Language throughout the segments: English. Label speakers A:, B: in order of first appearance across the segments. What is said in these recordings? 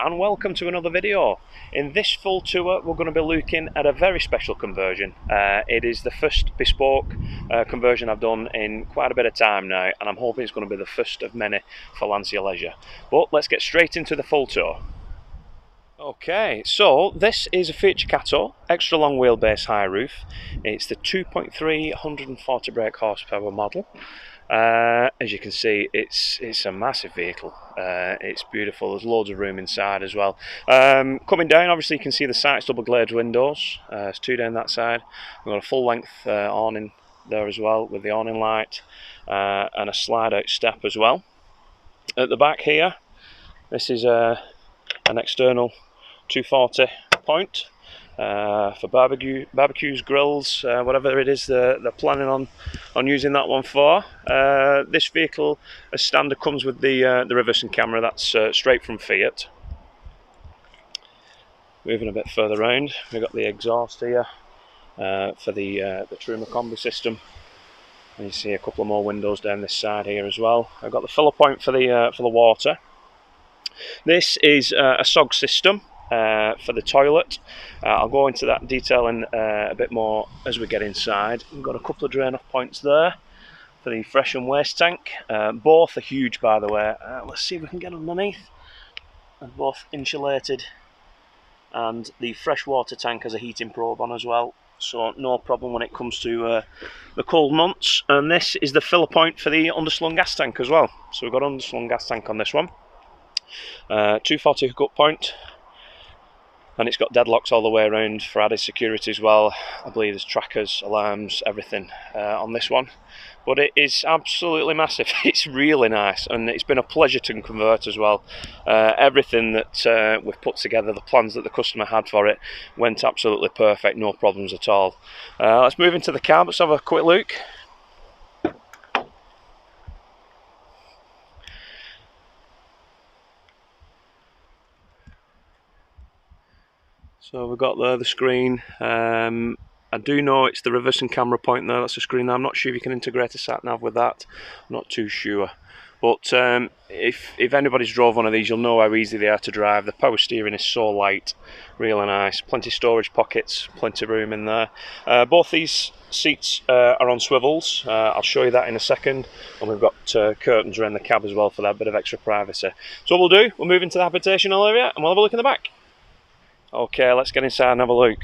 A: and welcome to another video. In this full tour we're going to be looking at a very special conversion. It is the first bespoke conversion I've done in quite a bit of time now, and I'm hoping it's going to be the first of many for Landseer Leisure. But let's get straight into the full tour. Okay, so this is a feature cattle, extra long wheelbase high roof. It's the 2.3 140 brake horsepower model. As you can see, it's a massive vehicle. It's beautiful. There's loads of room inside as well. Coming down, obviously you can see the sides double glazed windows. There's two down that side. We've got a full length awning there as well with the awning light, and a slide out step as well. At the back here, this is an external 240 point for barbecues, grills, whatever it is they're planning on using that one for. This vehicle as standard comes with the reversing camera. That's straight from Fiat. Moving a bit further round, we've got the exhaust here for the Truma combi system, and you see a couple of more windows down this side here as well. I've got the filler point for the water. This is a SOG system for the toilet. I'll go into that detail in a bit more as we get inside. We've got a couple of drain off points there for the fresh and waste tank. Both are huge, by the way. Let's see if we can get underneath. They're both insulated, and the fresh water tank has a heating probe on as well, so no problem when it comes to the cold months. And this is the filler point for the underslung gas tank as well. So we've got underslung gas tank on this one. 240 hookup point, and it's got deadlocks all the way around for added security as well. I believe there's trackers, alarms, everything on this one. But it is absolutely massive. It's really nice, and it's been a pleasure to convert as well. Everything that we've put together, the plans that the customer had for it, went absolutely perfect, no problems at all. Let's move into the cab. Let's have a quick look. So we've got there the screen. I do know it's the reversing camera point there, that's the screen there. I'm not sure if you can integrate a sat nav with that. I'm not too sure. But if anybody's drove one of these, you'll know how easy they are to drive. The power steering is so light, really nice. Plenty of storage pockets, plenty of room in there. Both these seats are on swivels. I'll show you that in a second. And we've got curtains around the cab as well for that bit of extra privacy. So what we'll do, we'll move into the habitation area and we'll have a look in the back. Okay, let's get inside and have a look.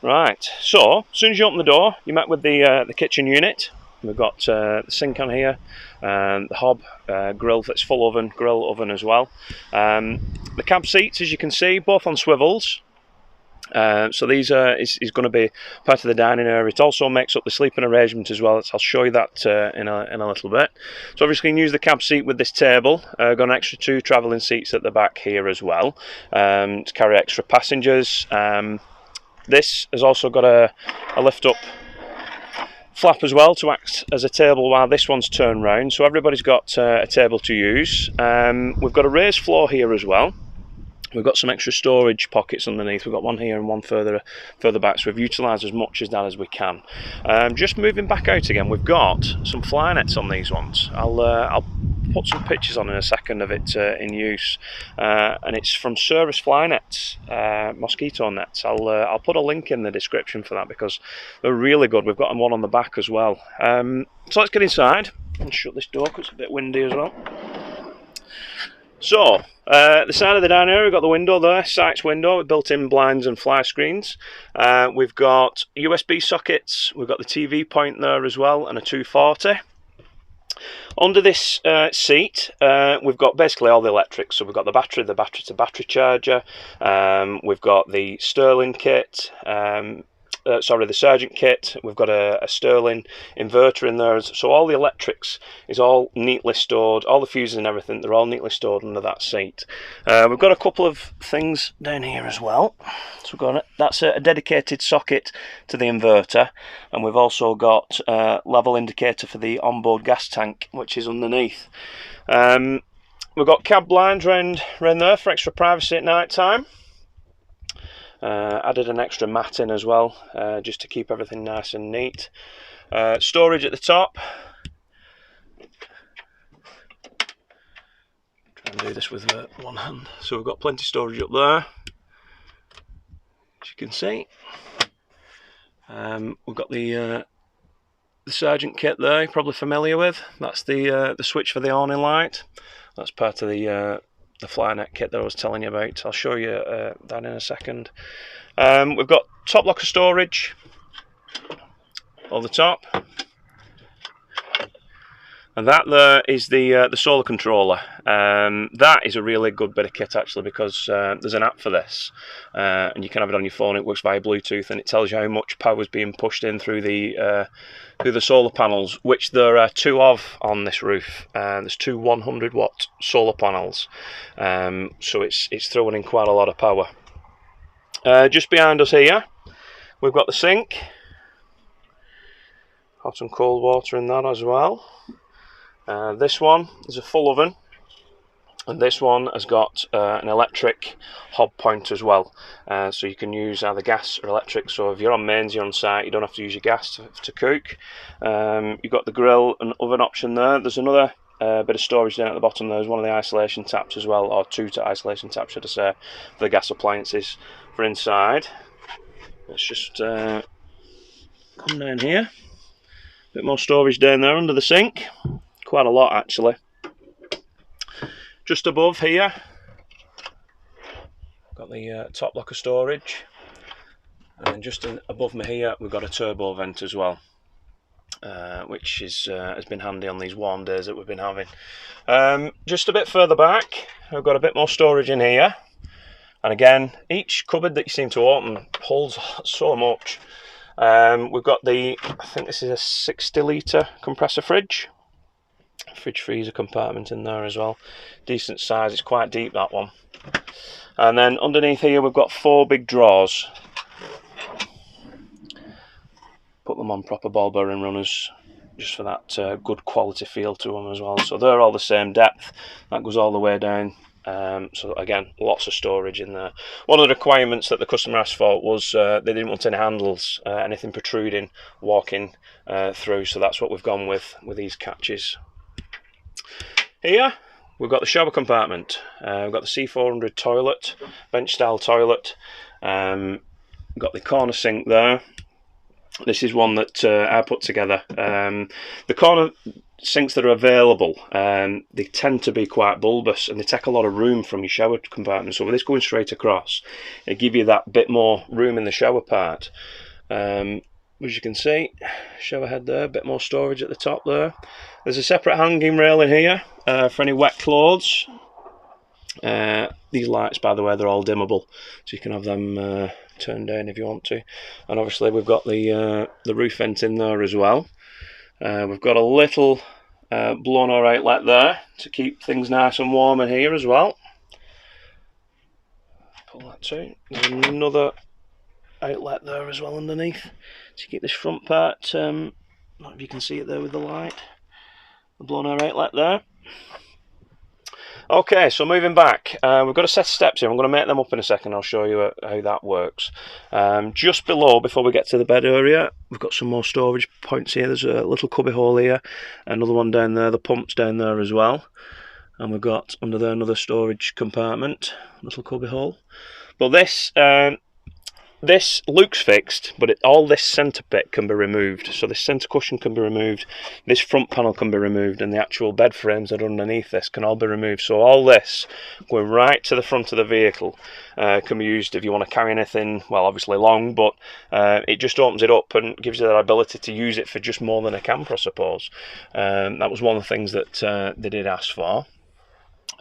A: Right, so as soon as you open the door, you're met with the kitchen unit. We've got the sink on here, and the hob, grill that's full oven, grill oven as well. The cab seats, as you can see, both on swivels. So these is going to be part of the dining area. It also makes up the sleeping arrangement as well. I'll show you that in a little bit. So obviously you can use the cab seat with this table. Got an extra 2 travelling seats at the back here as well, to carry extra passengers. This has also got a lift up flap as well to act as a table while this one's turned round, so everybody's got a table to use. We've got a raised floor here as well. We've got some extra storage pockets underneath. We've got one here and one further back, so we've utilised as much as that as we can. Just moving back out again, we've got some fly nets on these ones. I'll put some pictures on in a second of it in use, and it's from Service Fly Nets, mosquito nets. I'll put a link in the description for that because they're really good. We've got one on the back as well. So let's get inside and shut this door because it's a bit windy as well. So, the side of the dining area, we've got the window there, Sykes window with built-in blinds and fly screens. We've got USB sockets, we've got the TV point there as well, and a 240. Under this seat, we've got basically all the electrics. So we've got the battery to battery charger, we've got the Sterling kit, the Sergeant kit. We've got a Sterling inverter in there, so all the electrics is all neatly stored, all the fuses and everything, they're all neatly stored under that seat. We've got a couple of things down here as well. So we've got that's a dedicated socket to the inverter, and we've also got a level indicator for the onboard gas tank, which is underneath. We've got cab blinds round there for extra privacy at night time. Added an extra mat in as well, just to keep everything nice and neat. Storage at the top. I'll do this with one hand. So we've got plenty of storage up there, as you can see. We've got the Sergeant kit there, you're probably familiar with. That's the switch for the awning light. That's part of the Flynet kit that I was telling you about. I'll show you that in a second. We've got top locker storage on the top, and that there is the solar controller. That is a really good bit of kit actually, because there's an app for this, and you can have it on your phone. It works via Bluetooth, and it tells you how much power is being pushed in through the solar panels, which there are 2 of on this roof. There's 2 100-watt solar panels, so it's throwing in quite a lot of power. Just behind us here, we've got the sink, hot and cold water in that as well. This one is a full oven, and this one has got an electric hob point as well, so you can use either gas or electric. So if you're on mains, you're on site, you don't have to use your gas to cook. You've got the grill and oven option there. There's another bit of storage down at the bottom. There's one of the isolation taps as well, or 2 isolation taps should I say, for the gas appliances for inside. Let's just come down here. A bit more storage down there under the sink. Quite a lot actually. Just above here, got the top locker storage, and then just above me here we've got a turbo vent as well, which has been handy on these warm days that we've been having. Just a bit further back, we've got a bit more storage in here, and again, each cupboard that you seem to open holds so much. We've got I think this is a 60-litre compressor fridge freezer compartment in there as well. Decent size, it's quite deep, that one. And then underneath here we've got 4 big drawers. Put them on proper ball bearing runners just for that good quality feel to them as well. So they're all the same depth, that goes all the way down. So again, lots of storage in there. One of the requirements that the customer asked for was they didn't want any handles, anything protruding walking through, so that's what we've gone with these catches. Here we've got the shower compartment. We've got the C400 toilet, bench style toilet. We've got the corner sink there. This is one that I put together. The corner sinks that are available, they tend to be quite bulbous and they take a lot of room from your shower compartment. So with this going straight across, it give you that bit more room in the shower part. As you can see, shower head there, a bit more storage at the top there. There's a separate hanging rail in here for any wet clothes. These lights, by the way, they're all dimmable, so you can have them turned down if you want to. And obviously we've got the roof vent in there as well. We've got a little blown-air outlet there to keep things nice and warm in here as well. Pull that too. There's another outlet there as well underneath to keep this front part, I don't know if you can see it there with the light, the blown-air outlet there. Okay, so moving back, we've got a set of steps here. I'm going to make them up in a second. I'll show you how that works. Just below, before we get to the bed area, we've got some more storage points here. There's a little cubby hole here, another one down there, the pump's down there as well, and we've got under there another storage compartment, little cubby hole. But this looks fixed, but all this centre bit can be removed. So this centre cushion can be removed, this front panel can be removed, and the actual bed frames that are underneath this can all be removed. So all this going right to the front of the vehicle can be used if you want to carry anything, well, obviously long, but it just opens it up and gives you that ability to use it for just more than a camper, I suppose. That was one of the things that they did ask for.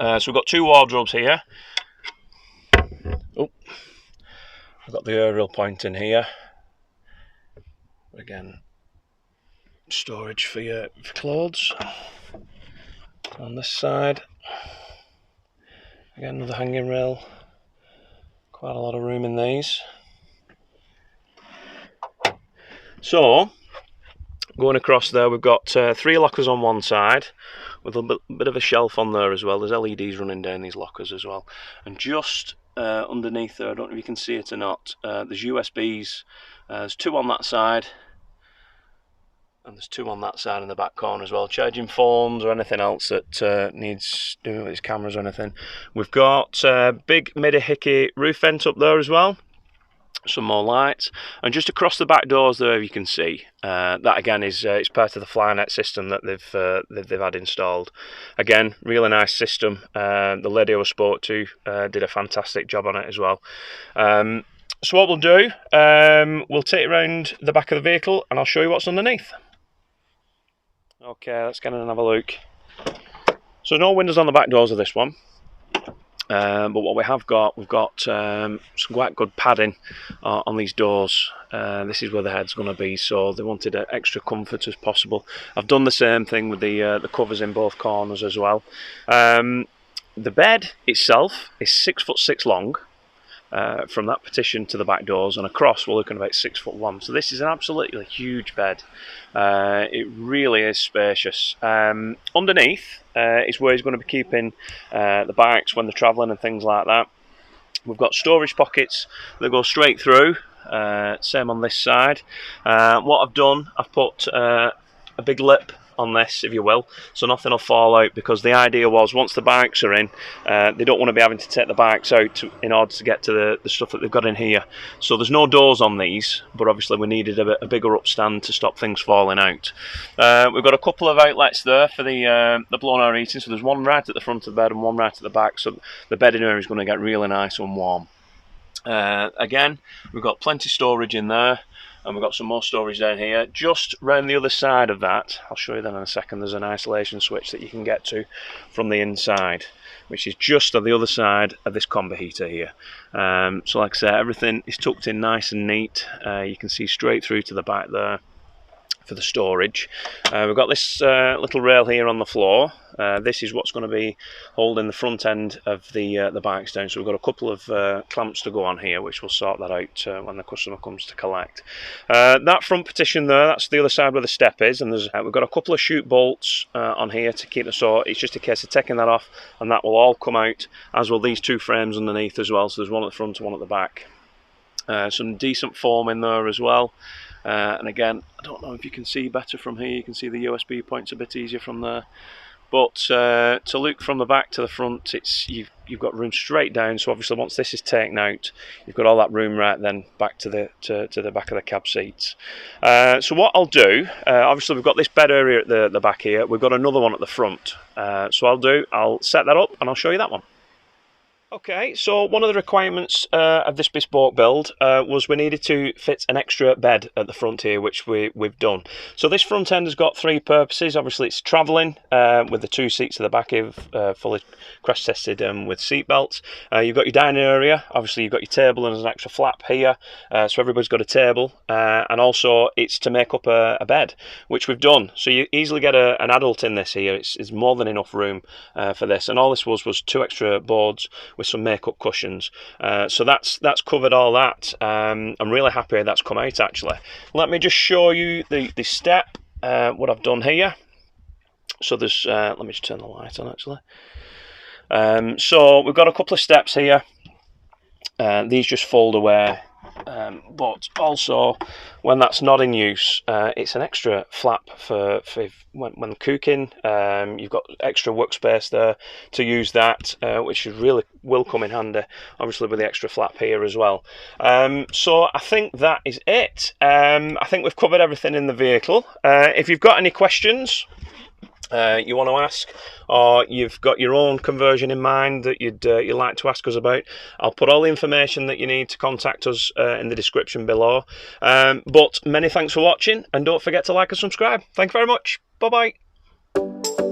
A: So we've got 2 wardrobes here. Oh. I've got the aerial point in here. Again, storage for your clothes. On this side, again another hanging rail. Quite a lot of room in these. So, going across there, we've got 3 lockers on one side with a bit of a shelf on there as well. There's LEDs running down these lockers as well, and just underneath there, I don't know if you can see it or not, there's USBs. There's 2 on that side and there's two on that side in the back corner as well. Charging phones or anything else that needs doing with its cameras or anything. We've got big midi-hickey roof vent up there as well. Some more lights, and just across the back doors there you can see that again is it's part of the Flynet system that they've had installed. Again, really nice system. The lady I spoke to did a fantastic job on it as well. So what we'll do, we'll take it around the back of the vehicle and I'll show you what's underneath. Okay, let's get in and have a look. So no windows on the back doors of this one. But what we have got, we've got some quite good padding on these doors. This is where the head's going to be, so they wanted extra comfort as possible. I've done the same thing with the covers in both corners as well. The bed itself is 6'6" long. From that partition to the back doors, and across we're looking about 6'1". So this is an absolutely huge bed. It really is spacious. Underneath is where he's going to be keeping the bikes when they're travelling and things like that. We've got storage pockets that go straight through. Same on this side. What I've done, I've put a big lip on this, if you will, so nothing will fall out, because the idea was once the bikes are in, they don't want to be having to take the bikes out in order to get to the stuff that they've got in here. So there's no doors on these, but obviously we needed a bigger upstand to stop things falling out. We've got a couple of outlets there for the blown air heating, so there's one right at the front of the bed and one right at the back, so the bedding area is going to get really nice and warm. Again, we've got plenty of storage in there, and we've got some more storage down here. Just round the other side of that, I'll show you that in a second, there's an isolation switch that you can get to from the inside, which is just on the other side of this combi heater here. So like I said, everything is tucked in nice and neat. You can see straight through to the back there for the storage. We've got this little rail here on the floor. This is what's going to be holding the front end of the bikes down. So we've got a couple of clamps to go on here, which will sort that out when the customer comes to collect. That front partition there, that's the other side where the step is, and there's we've got a couple of chute bolts on here to keep the saw. It's just a case of taking that off, and that will all come out, as will these two frames underneath as well. So there's one at the front and one at the back. Some decent foam in there as well. And again, I don't know if you can see better from here. You can see the USB points a bit easier from there. But to look from the back to the front, you've got room straight down. So obviously, once this is taken out, you've got all that room right then back to the back of the cab seats. So what I'll do, obviously we've got this bed area at the back here. We've got another one at the front. So I'll set that up and I'll show you that one. Okay, so one of the requirements of this bespoke build was we needed to fit an extra bed at the front here, which we've done. So this front end has got three purposes. Obviously it's travelling with the two seats at the back of fully crash tested with seat belts. You've got your dining area, obviously you've got your table and there's an extra flap here, so everybody's got a table, and also it's to make up a bed, which we've done. So you easily get an adult in this here. It's more than enough room for this, and all this was two extra boards with some make-up cushions. So that's covered all that. I'm really happy that's come out actually. Let me just show you the step, what I've done here. So there's, let me just turn the light on actually. So we've got a couple of steps here. These just fold away. But also when that's not in use, it's an extra flap for when cooking. You've got extra workspace there to use that, which really will come in handy, obviously with the extra flap here as well. So I think that is it. I think we've covered everything in the vehicle. If you've got any questions you want to ask, or you've got your own conversion in mind that you'd like to ask us about, I'll put all the information that you need to contact us in the description below. But many thanks for watching, and don't forget to like and subscribe. Thank you very much. Bye bye.